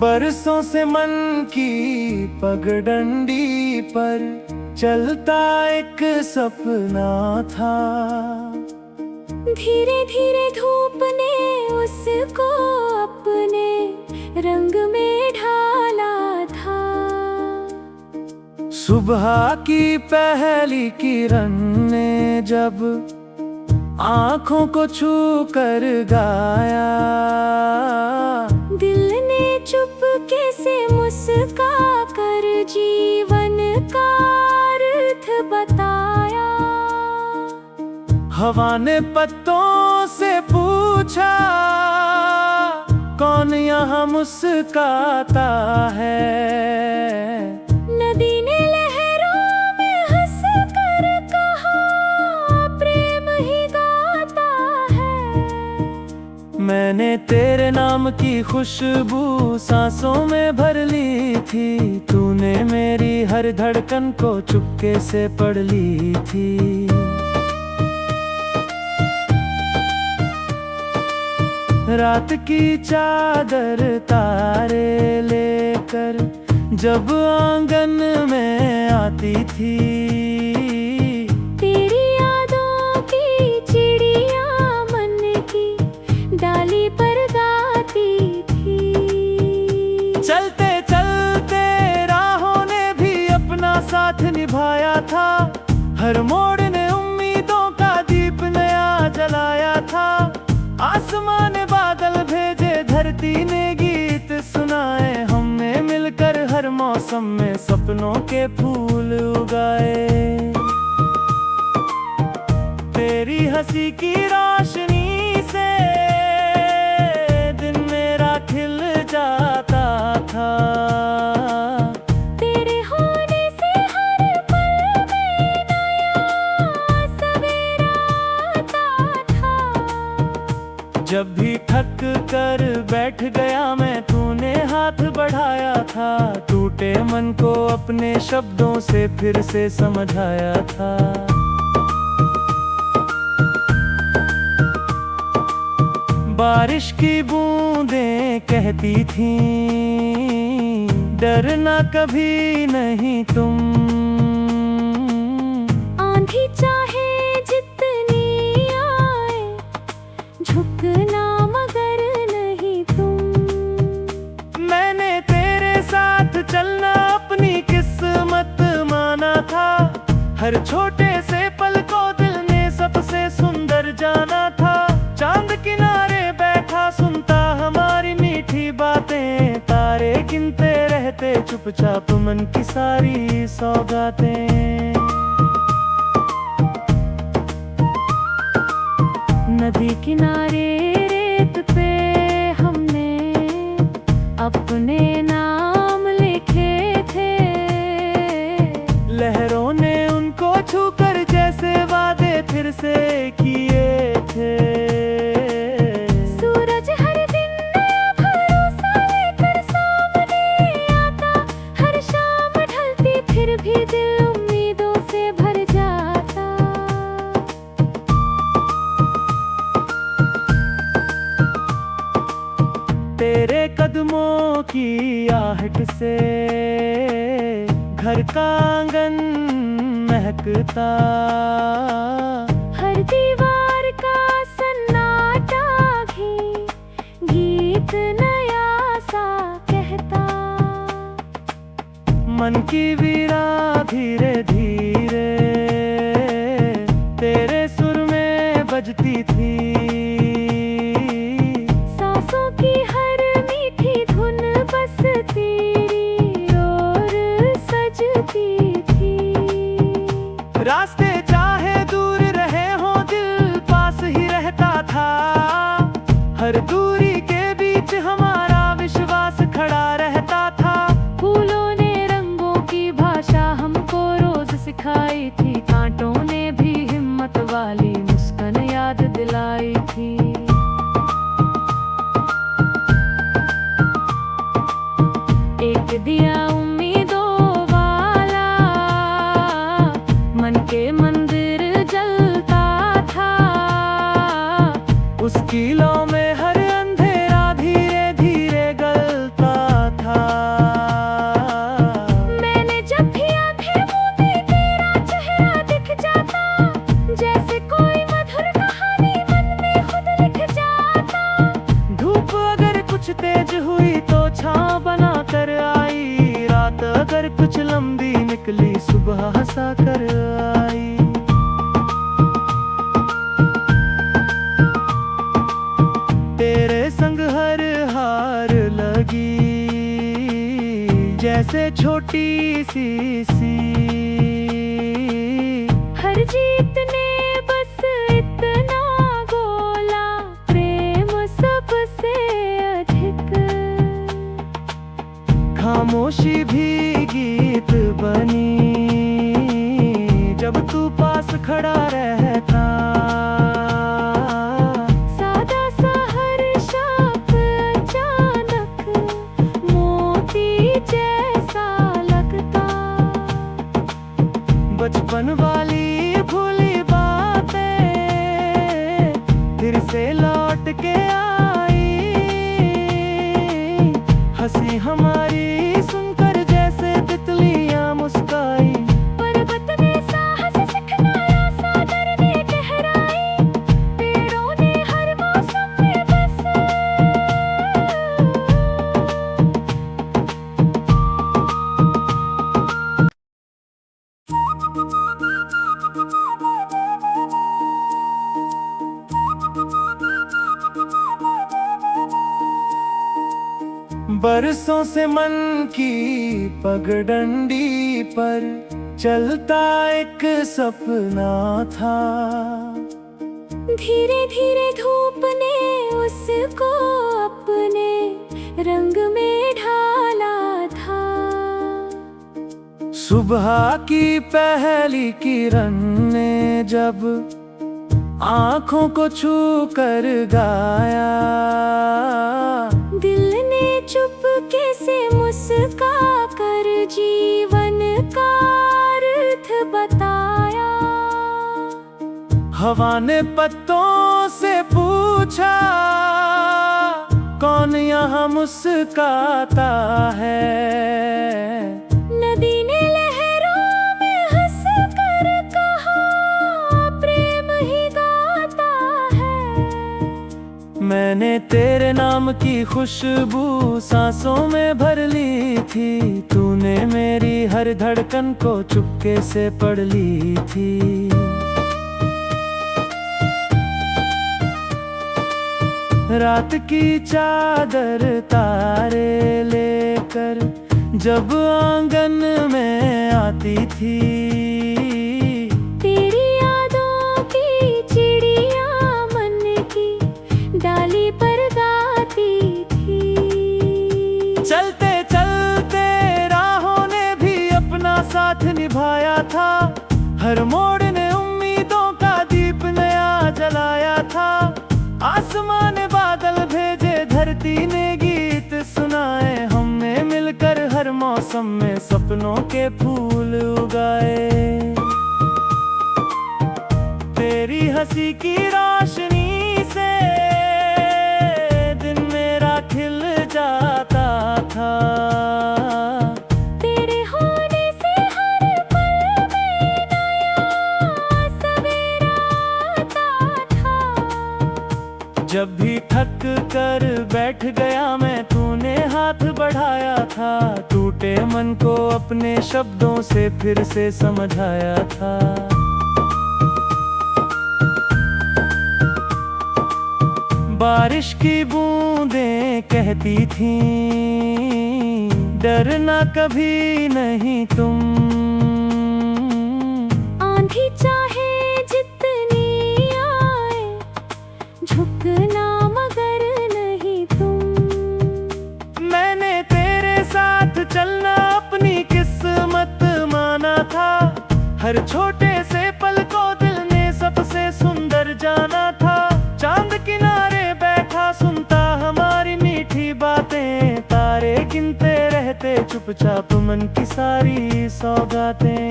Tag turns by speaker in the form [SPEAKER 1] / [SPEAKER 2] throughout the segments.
[SPEAKER 1] बरसों से मन की पगडंडी पर चलता एक सपना था।
[SPEAKER 2] धीरे धीरे धूप ने उसको अपने रंग में ढाला था।
[SPEAKER 1] सुबह की पहली किरण ने जब आँखों को छू कर गाया,
[SPEAKER 2] दिल ने चुपके से मुस्का कर जीवन का अर्थ बताया।
[SPEAKER 1] हवा ने पत्तों से पूछा, कौन यहाँ मुस्काता है।
[SPEAKER 2] नदी ने लहरों में हंस कर कहा, प्रेम ही गाता है।
[SPEAKER 1] मैंने तेरे नाम की खुशबू सांसों में भर ली थी। तूने मेरी हर धड़कन को चुपके से पढ़ ली थी। रात की चादर तारे लेकर जब आंगन में आती थी,
[SPEAKER 2] तेरी यादों की चिड़िया मन की डाली पर गाती थी।
[SPEAKER 1] चलते चलते राहों ने भी अपना साथ निभाया था। हर मोड़ ने उम्मीदों का दीप नया जलाया था। आसमान ने बादल भेजे, धरती ने गीत सुनाए। हमने मिलकर हर मौसम में सपनों के फूल उगाए। तेरी हंसी की रोशनी से दिन मेरा खिल जाता था।
[SPEAKER 2] तेरे होने से हर पल में नया सवेरा आता था।
[SPEAKER 1] जब भी थक कर बैठ गया मैं, तूने हाथ बढ़ाया था। टूटे मन को अपने शब्दों से फिर से समझाया था। बारिश की बूंदें कहती थीं, डरना कभी नहीं तुम।
[SPEAKER 2] आंधी चाहे जितनी आए, झुकना मगर नहीं तुम।
[SPEAKER 1] मैंने तेरे साथ चलना अपनी किस्मत माना था। हर छोटे से पल को दिल ने सबसे सुंदर जाना था। चांद किनारे बैठा सुनता हमारी मीठी बातें। तारे गिनते रहते चुपचाप मन की सारी सौगातें।
[SPEAKER 2] नदी किनारे रेत पे हमने अपने नाम लिखे थे।
[SPEAKER 1] लहरों ने उनको छूकर जैसे वादे फिर से किए थे।
[SPEAKER 2] सूरज हर दिन नया भरोसा लेकर सामने आता। हर शाम ढलती फिर भी दिल उम्मीदों से भर जाता।
[SPEAKER 1] तेरे कदमों की आहट से घर का आंगन महकता।
[SPEAKER 2] हर दीवार का सन्नाटा भी गीत नया सा कहता।
[SPEAKER 1] मन की वीरा धीरे धीरे तेरे सुर में बजती थी।
[SPEAKER 2] सांसों की हर मीठी धुन बस तेरी ओर सजती थी।
[SPEAKER 1] रास्ते चाहे दूर रहे हो, दिल पास ही रहता था। हर दूरी के बीच हमारा विश्वास खड़ा रहता था।
[SPEAKER 2] फूलों ने रंगों की भाषा हमको रोज सिखाई थी। कांटों ने भी हिम्मत वाली मुस्कान याद दिलाई थी। एक दिया उम्मीदों वाला मन के
[SPEAKER 1] छोटी सी
[SPEAKER 2] हर जीत ने बस इतना बोला, प्रेम सबसे अधिक।
[SPEAKER 1] खामोशी भी गीत बनी जब तू पास खड़ा रहता।
[SPEAKER 2] सादा सा हर शब्द अचानक मोती जैसा लगता।
[SPEAKER 1] बचपन वाली भूली बातें फिर से लौट के आई। हंसी हमारी सुनकर जैसे तितलियां मुस्काई।
[SPEAKER 2] पर्वत ने साहस सिखलाया, सागर ने गहराई, पेड़ों ने हर मौसम में बस।
[SPEAKER 1] बरसों से मन की पगडंडी पर चलता एक सपना था।
[SPEAKER 2] धीरे धीरे धूप ने उसको अपने रंग में ढाला था।
[SPEAKER 1] सुबह की पहली किरण ने जब आंखों को छू कर गाया।
[SPEAKER 2] दिल ने चुपके से मुस्का कर जीवन का अर्थ बताया।
[SPEAKER 1] हवा ने पत्तों से पूछा, कौन यहाँ मुस्काता है।
[SPEAKER 2] नदी ने लहरों में हंस कर कहा, प्रेम ही गाता है।
[SPEAKER 1] मैंने तेरे नाम की खुशबू सांसों में भर ली थी। तूने मेरी हर धड़कन को चुपके से पढ़ ली थी। रात की चादर तारे लेकर जब आंगन में आती थी।
[SPEAKER 2] तेरी यादों की चिड़िया मन की डाली पर गाती थी।
[SPEAKER 1] चलते चलते राहों ने भी अपना साथ निभाया था। हर मोड़ ने उम्मीदों का दीप नया जलाया था। आसमान ने बादल भेजे, धरती ने गीत सुनाए। हमने मिलकर हर मौसम में सपनों के फूल उगाए। तेरी हंसी की रोशनी से दिन मेरा खिल जाता था।
[SPEAKER 2] तेरे होने से हर पल में नया सवेरा आता था।
[SPEAKER 1] जब भी थक कर बैठ गया मैं, तूने हाथ बढ़ाया था। टूटे मन को अपने शब्दों से फिर से समझाया था। बारिश की बूंदें कहती थीं, डरना कभी नहीं तुम।
[SPEAKER 2] आंधी चाहे जितनी आए, झुकना मगर नहीं तुम।
[SPEAKER 1] मैंने तेरे साथ चलना अपनी किस्मत माना था। हर छोटे से पल को दिल ने सबसे सुंदर जाना था। चांद किनारे बैठा सुनता हमारी मीठी बातें। तारे गिनते रहते चुपचाप मन की सारी सौगातें।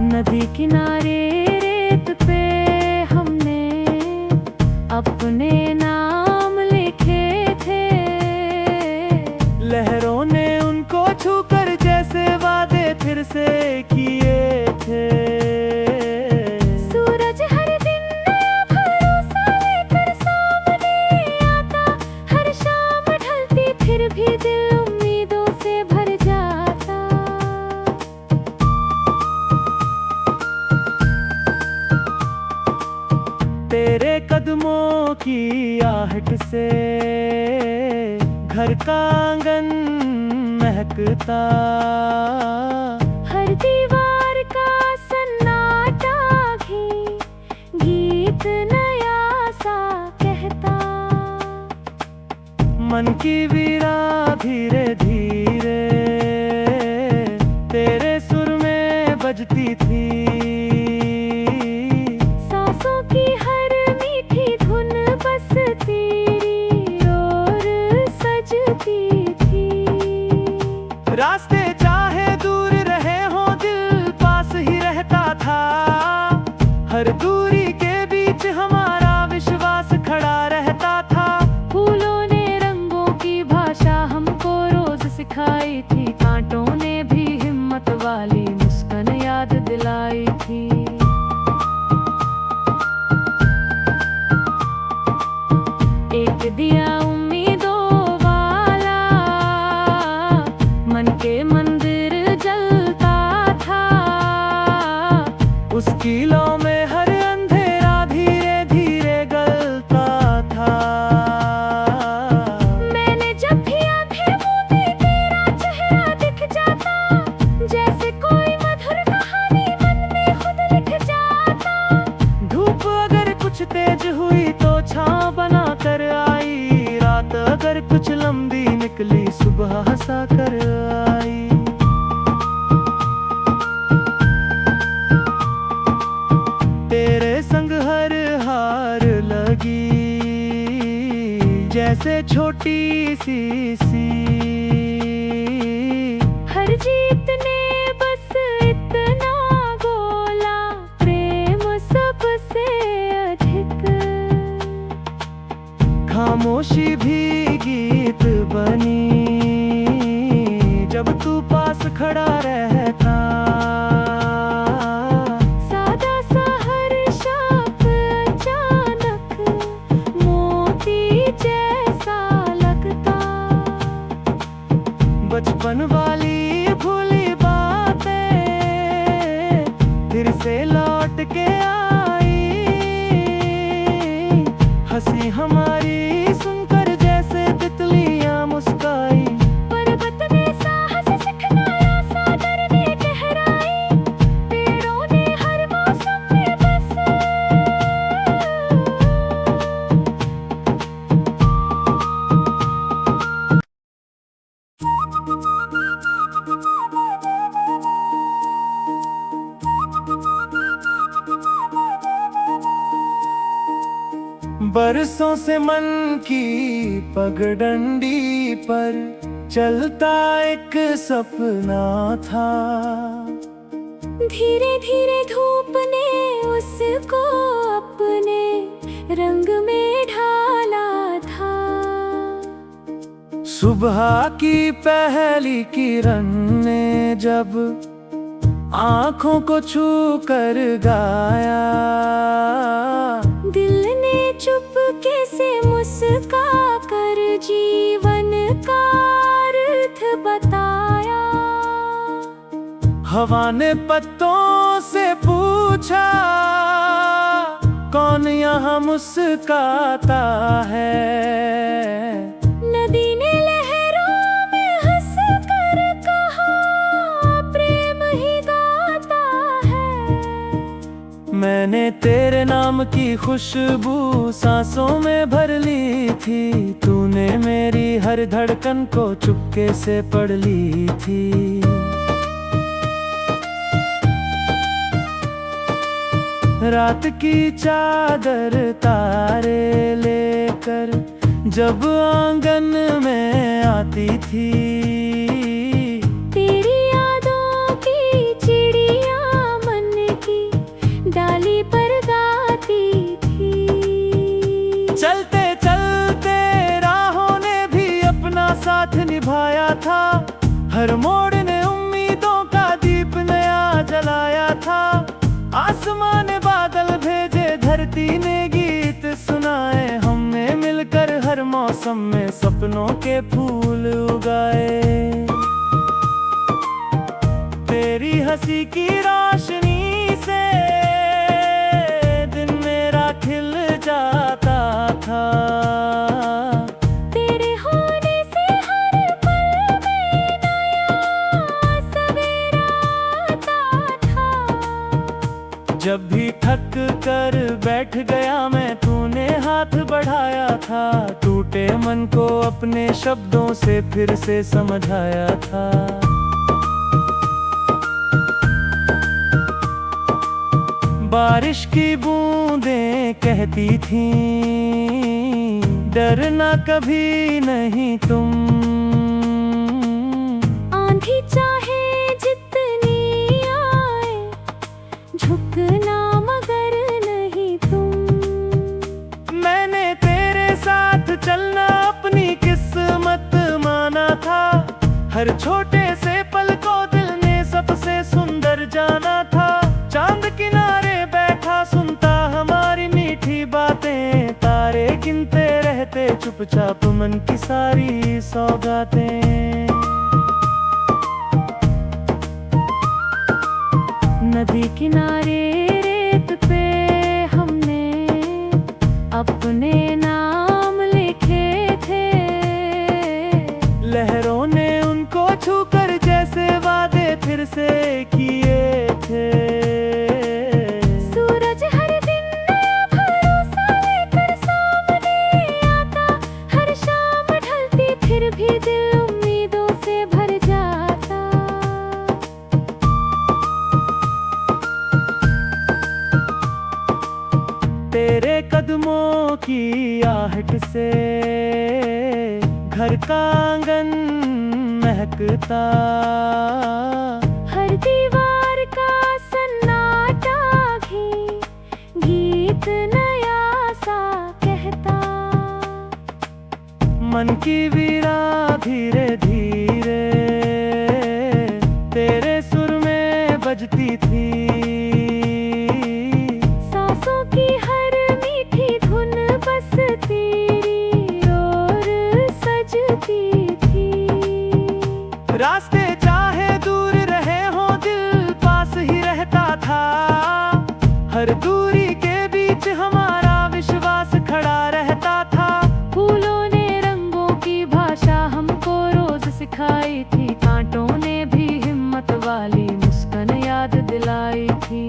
[SPEAKER 2] नदी किनारे रेत पे हमने अपने नाम लिखे थे।
[SPEAKER 1] लहरों ने उनको छूकर जैसे वादे फिर से किए थे।
[SPEAKER 2] सूरज हर दिन नया भरोसा लेकर सामने आता। हर शाम ढलती फिर भी दिल उम्मीदों से भर जाता।
[SPEAKER 1] तेरे कदमों की आहट से घर का आंगन महकता,
[SPEAKER 2] हर दीवार का सन्नाटा गीत नया सा कहता।
[SPEAKER 1] मन की वीरा धीरे धीरे तेरे सुर में बजती थी,
[SPEAKER 2] सांसों की हर मीठी धुन बस तेरी ओर सजती थी।
[SPEAKER 1] रास्ते चाहे दूर रहे हो दिल पास ही रहता था, हर दूरी के बीच हमारा विश्वास खड़ा रहता था।
[SPEAKER 2] फूलों ने रंगों की भाषा हमको रोज सिखाई थी, कांटों ने भी हिम्मत वाली मुस्कान याद दिलाई थी। एक दिया उम्मीदों वाला मन के मंदिर जलता था,
[SPEAKER 1] उसकी लौ में हर अंधेरा धीरे धीरे गलता था।
[SPEAKER 2] मैंने जब भी आंखें मूंदी तेरा चेहरा दिख जाता, जैसे कोई मधुर कहानी मन में खुद लिख जाता।
[SPEAKER 1] धूप अगर कुछ तेज हुई तो छांव बना कर आई, रात अगर कुछ लंबी निकली सुबह हंसा कर आई। तेरे संग हर हार लगी जैसे छोटी सी
[SPEAKER 2] हर जीत ने बस इतना बोला, प्रेम सबसे अधिक।
[SPEAKER 1] खामोशी भी गीत बनी जब तू पास खड़ा रहता,
[SPEAKER 2] सादा सा हर शब्द अचानक मोती जैसा लगता।
[SPEAKER 1] बचपन वाली भूली बातें फिर से लौट के आई, हंसी हमारी सुनकर जैसे तितलियां मुस्काई।
[SPEAKER 2] पर्वत ने साहस सिखलाया, सागर ने गहराई, पेड़ों ने हर मौसम में बस।
[SPEAKER 1] बरसों से मन की पगडंडी पर चलता एक सपना था,
[SPEAKER 2] धीरे धीरे धूप ने उसको अपने रंग में ढाला था।
[SPEAKER 1] सुबह की पहली किरण ने जब आंखों को छू कर गाया,
[SPEAKER 2] दिल ने चुपके से मुस्का कर जीवन का अर्थ बताया।
[SPEAKER 1] हवा ने पत्तों से पूछा कौन यहाँ मुस्काता है,
[SPEAKER 2] नदी ने लहरों में हंस कर कहा प्रेम ही गाता है।
[SPEAKER 1] मैंने तेरे नाम की खुशबू सांसों में भर ली थी, तूने मेरी हर धड़कन को चुपके से पढ़ ली थी। रात की चादर तारे लेकर जब आंगन में आती थी,
[SPEAKER 2] तेरी यादों की चिड़िया मन की डाली पर गाती थी।
[SPEAKER 1] चलते चलते राहों ने भी अपना साथ निभाया था, हर मोड़ ने उम्मीदों का दीप नया जलाया था। आसमान ने बादल भेजे, धरती ने गीत सुनाए, हमने मिलकर हर मौसम में सपनों के फूल उगाए। तेरी हंसी की रोशनी से दिन मेरा खिल जाता था,
[SPEAKER 2] तेरे होने से
[SPEAKER 1] जब भी थक कर बैठ गया मैं, तूने हाथ बढ़ाया था। टूटे मन को अपने शब्दों से फिर से समझाया था। बारिश की बूंदें कहती थीं, डरना कभी नहीं तुम।
[SPEAKER 2] आंधी चाहे जितनी आए, झुकना मगर नहीं तुम।
[SPEAKER 1] मैंने तेरे साथ चलना अपनी किस्मत माना था। हर छोटे से पल को दिल ने सबसे सुंदर जाना था। चांद किनारे बैठा सुनता हमारी मीठी बातें, तारे गिनते रहते चुपचाप मन की सारी सौगातें।
[SPEAKER 2] नदी किनारे रेत पे हमने अपने नाम लिखे थे।
[SPEAKER 1] लहरों ने उनको छूकर जैसे वादे फिर से किए थे।
[SPEAKER 2] सूरज हर दिन नया भरोसा लेकर सामने आता। हर शाम ढलती फिर भी दिल उम्मीदों से भर जाता।
[SPEAKER 1] तेरे कदमों की आहट से घर का आंगन महकता।
[SPEAKER 2] हर दीवार का सन्नाटा गीत नया सा कहता।
[SPEAKER 1] मन की वीरा धीरे धीरे तेरे सुर में बजती थी।
[SPEAKER 2] सांसों की हर मीठी धुन बस तेरी ओर सजती थी।
[SPEAKER 1] रास्ते चाहे दूर रहे हो दिल पास ही रहता था। हर दूरी के बीच हमारा विश्वास खड़ा रहता था।
[SPEAKER 2] फूलों ने रंगों की भाषा हमको रोज सिखाई थी। कांटों ने भी हिम्मत वाली मुस्कान याद दिलाई थी।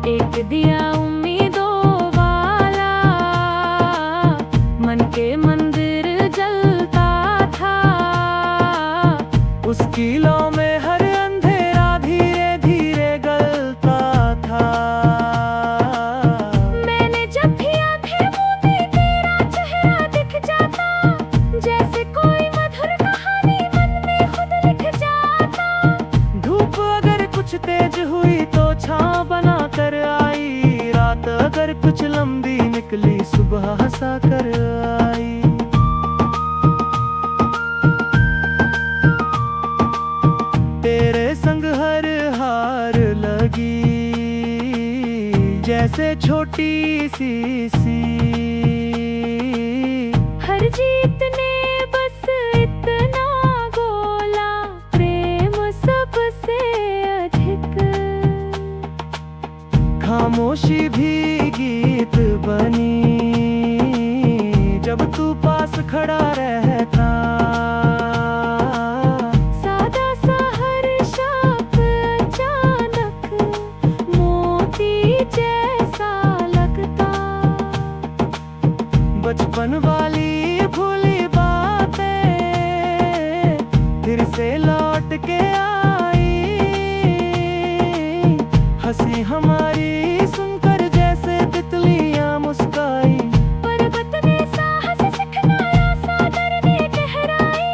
[SPEAKER 2] एक दिया उम्मीदों वाला मन के मंदिर जलता था।
[SPEAKER 1] उसकी लौ में हर अंधेरा धीरे धीरे गलता था।
[SPEAKER 2] मैंने जब भी आंखें मूंदी तेरा चेहरा दिख जाता। जैसे कोई मधुर कहानी मन में खुद लिख जाता।
[SPEAKER 1] धूप अगर कुछ तेज हुई तो छांव बना कर आई। रात अगर कुछ लंबी निकली सुबह हंसा कर आई। तेरे संग हर हार लगी जैसे छोटी सी
[SPEAKER 2] हर जीत ने बस इतना बोला, प्रेम सबसे अधिक।
[SPEAKER 1] खामोशी भी गीत बनी जब तू पास खड़ा रहता।
[SPEAKER 2] सादा सा हर शब्द अचानक मोती जैसा लगता।
[SPEAKER 1] बचपन वाली भूली बातें फिर से लौट के आई। हंसी हमारी सुनकर जैसे तितलियां मुस्काई।
[SPEAKER 2] पर्वत ने साहस सिखलाया, सागर ने गहराई।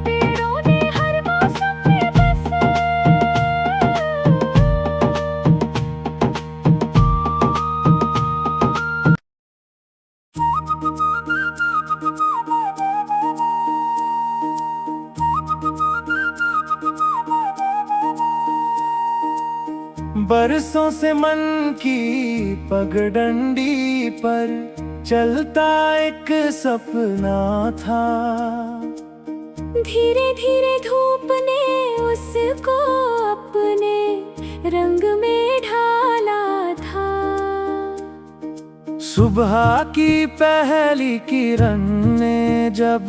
[SPEAKER 2] पेड़ों ने हर मौसम में बस
[SPEAKER 1] बरसों से मन की पगडंडी पर चलता एक सपना था।
[SPEAKER 2] धीरे धीरे धूप ने उसको अपने रंग में ढाला था।
[SPEAKER 1] सुबह की पहली किरण ने जब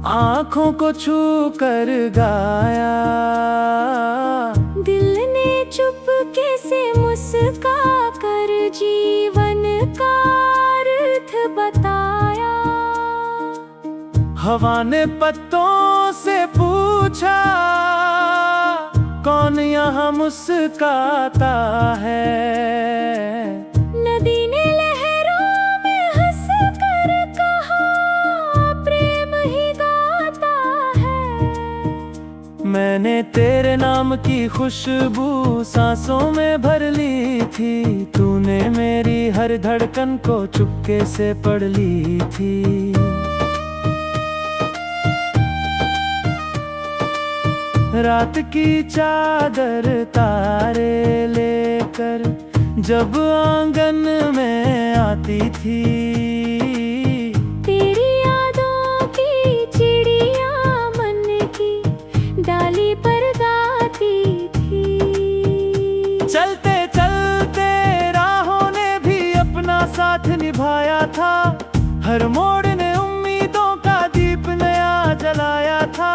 [SPEAKER 1] आंखों को छू कर गाया,
[SPEAKER 2] दिल ने चुपके से मुस्का कर जीवन का अर्थ बताया।
[SPEAKER 1] हवा ने पत्तों से पूछा, कौन यहाँ मुस्काता है।
[SPEAKER 2] नदी ने लहरों में हंस कर कहा, प्रेम ही गाता है।
[SPEAKER 1] मैंने तेरे नाम की खुशबू सांसों में भर ली थी, तूने मेरी हर धड़कन को चुपके से पढ़ ली थी। रात की चादर तारे लेकर जब आंगन में आती थी,
[SPEAKER 2] तेरी यादों की चिड़िया मन की डाली पर गाती थी।
[SPEAKER 1] चलते चलते राहों ने भी अपना साथ निभाया था, हर मोड़ ने उम्मीदों का दीप नया जलाया था।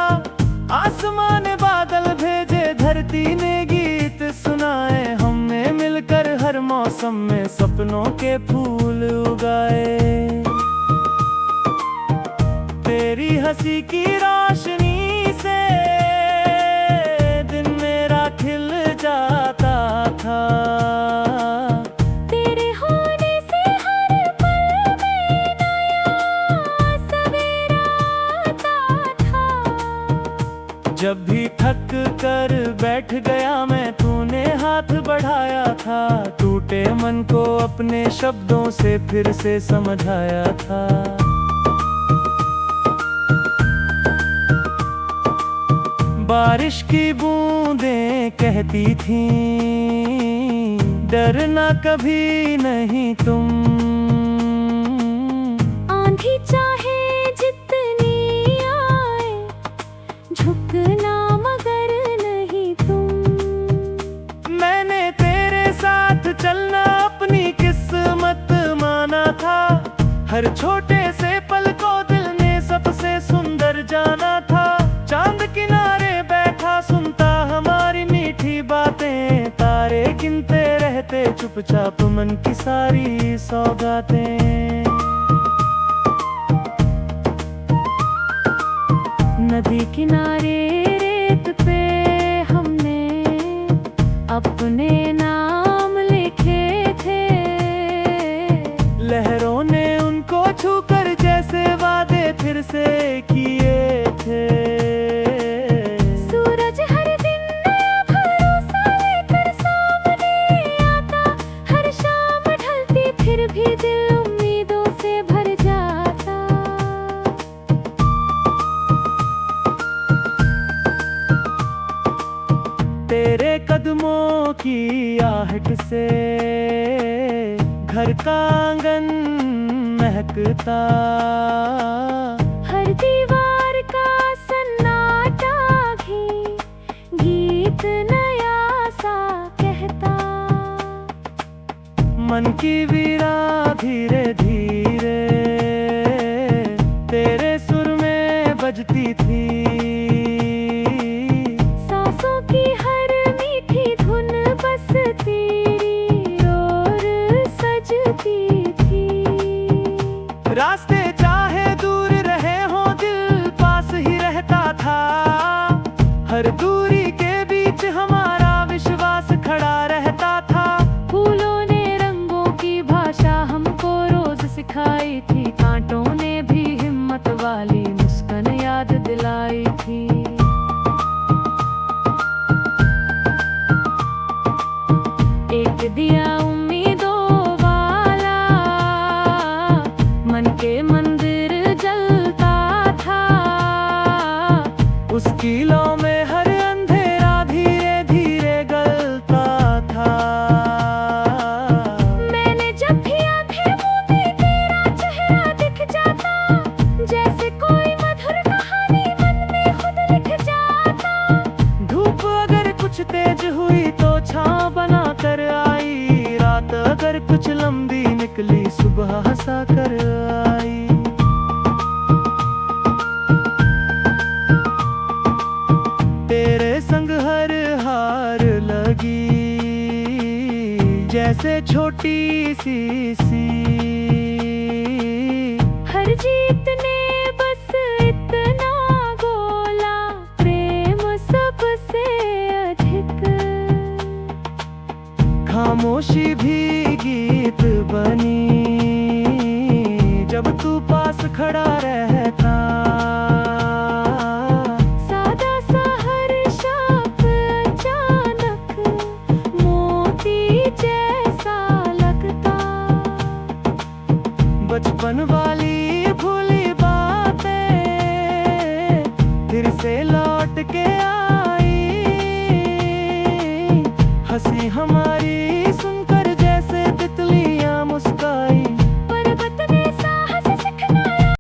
[SPEAKER 1] आसमान ने बादल भेजे, धरती ने गीत सुनाए, हमने मिलकर हर मौसम में सपनों के फूल उगाए। तेरी हंसी की रोशनी से दिन मेरा खिल जाता था।
[SPEAKER 2] तेरे होने से हर पल में नया सवेरा आता था।
[SPEAKER 1] जब भी थक कर बैठ गया मैं, तूने हाथ बढ़ाया था, टूटे मन को अपने शब्दों से फिर से समझाया था। बारिश की बूंदें कहती थीं, डरना कभी नहीं तुम।
[SPEAKER 2] आंधी चाहे जितनी आए, झुकना मगर नहीं तुम।
[SPEAKER 1] मैंने तेरे साथ चलना अपनी किस्मत माना था, हर छोटे से पल को दिल ने सबसे सुंदर जाना था। चांद किनारे बैठा सुनता हमारी मीठी बातें, तारे गिनते रहते चुपचाप मन की सारी सौगातें।
[SPEAKER 2] नदी किनारे रेत पे हमने अपने नाम लिखे थे,
[SPEAKER 1] लहरों ने उनको छूकर जैसे वादे फिर से किए थे।
[SPEAKER 2] सूरज हर दिन नया भरोसा लेकर सामने आता, हर शाम ढलती फिर भी दिल उम्मीदों से भर जाता।
[SPEAKER 1] तेरे कदमों की आहट से घर का आंगन महकता,
[SPEAKER 2] हर दीवार का सन्नाटा गीत नया सा कहता।
[SPEAKER 1] मन की वीणा धीरे धीरे तेरे सुर में बजती थी।
[SPEAKER 2] सांसों की हर मीठी धुन बस तेरी ओर सजती थी।
[SPEAKER 1] रास्ते चाहे दूर रहे हो, दिल पास ही रहता था, हर दूरी के बीच हमारा विश्वास खड़ा रहता था।
[SPEAKER 2] फूलों ने रंगों की भाषा हमको रोज सिखाई थी, कांटों ने भी हिम्मत वाली मुस्कान याद दिलाई थी। एक दिया उम्मीदों वाला मन के मंदिर जलता था,
[SPEAKER 1] उसकी लौ में हर अंधेरा धीरे धीरे गलता था।
[SPEAKER 2] मैंने जब भी आंखें मूंदी तेरा चेहरा दिख जाता, जैसे कोई मधुर कहानी मन में खुद लिख जाता।
[SPEAKER 1] धूप अगर कुछ तेज हुई तो छांव बना कर आई, रात अगर कुछ लंबी निकली सुबह हंसा कर आई। से छोटी सी
[SPEAKER 2] हर जीत ने बस इतना बोला, प्रेम सबसे अधिक।
[SPEAKER 1] खामोशी भी गीत बनी जब तू पास खड़ा रहता।
[SPEAKER 2] सादा सा हर शब्द अचानक मोती जैसा लगता।
[SPEAKER 1] बचपन वाली भूली बातें फिर से लौट के आई। हंसी हमारी